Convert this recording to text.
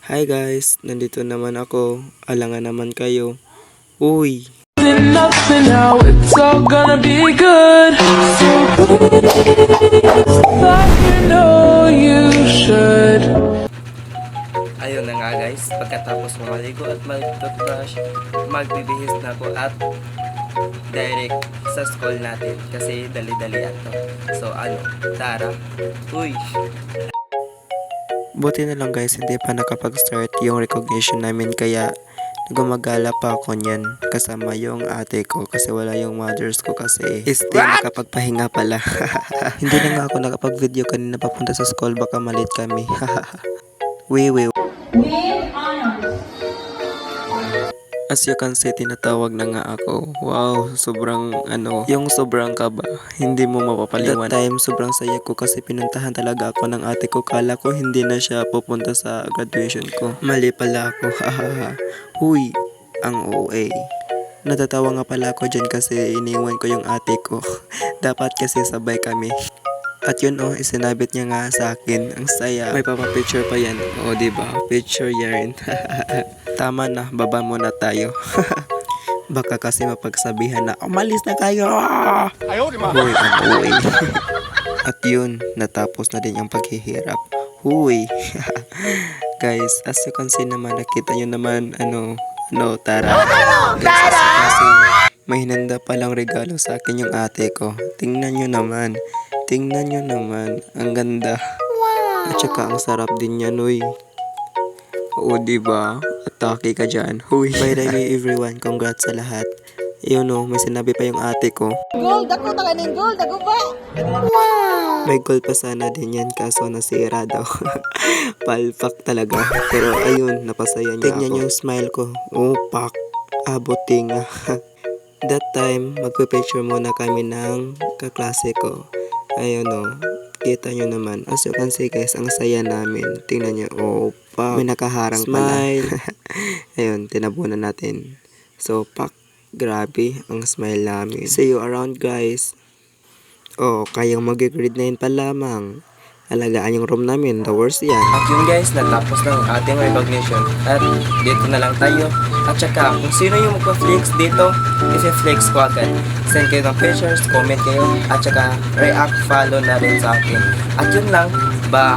Hi guys, nandito naman ako. Alangan naman kayo. Uy! Nothing now, it's all gonna be good. So please, like you know you should. Ayun na nga guys, pagkatapos maligo at mag-toothbrush, magbibihis na ako at direct sa school natin kasi dali-dali to. So tara. Uy! Buti na lang guys, hindi pa nakapag-start yung recognition namin kaya gumagala pa ako niyan kasama yung ate ko kasi wala yung mothers ko kasi still nakapagpahinga pala. Hindi na nga ako nakapag-video kanina papunta sa school, baka malit kami. With honors. As you can see, tinatawag na nga ako. Wow, sobrang yung sobrang kaba. Hindi mo mapapaliwan. That time, sobrang saya ko kasi pinuntahan talaga ako ng ate ko. Kala ko hindi na siya pupunta sa graduation ko. Mali pala ako, hahaha. Huy, ang OA. Natatawa nga pala ako dyan kasi iniwan ko yung ate ko. Dapat kasi sabay kami. At yun isinabit niya nga sa akin. Ang saya. May papapicture pa yan. O diba? Picture yan. Tama na, baba muna tayo. Baka kasi mapagsabihan na, umalis na kayo! Huy, ang uwi. At yun, natapos na din yung paghihirap. Huy. Guys, as you can see naman, nakita nyo naman, tara. Guys, as you can see, may hinanda palang regalo sa akin yung ate ko. Tingnan nyo naman. Tingnan nyo naman. Ang ganda. At saka ang sarap din yan, uy. Oo, diba? Atake ka dyan. Huy. By the way, everyone, congrats sa lahat. Yun may sinabi pa yung ate ko. Gold ako, talagang gold ako ba? Wow! May gold pa sana din yan kaso nasira daw. Palpak talaga. Pero ayun, napasaya niya ako. Tignan yung smile ko. Pak. Aboting. That time, magpipicture muna kami ng kaklase ko. Ayun kita nyo naman. As you can see guys, ang saya namin. Tingnan nyo, pak. May nakaharang smile pala. Ayun, tinabunan natin. So, pak. Grabe, ang smile namin. See you around guys. Kayong mag-grade 9 pa lamang. Alagaan yung room namin, the worst yan. At yun guys, natapos ng ating recognition. At dito na lang tayo. At saka, kung sino yung magpa-flex dito, i-flex ko agad. Send kayo ng pictures, comment kayo, at saka react, follow na rin sa akin. At yun lang, bye!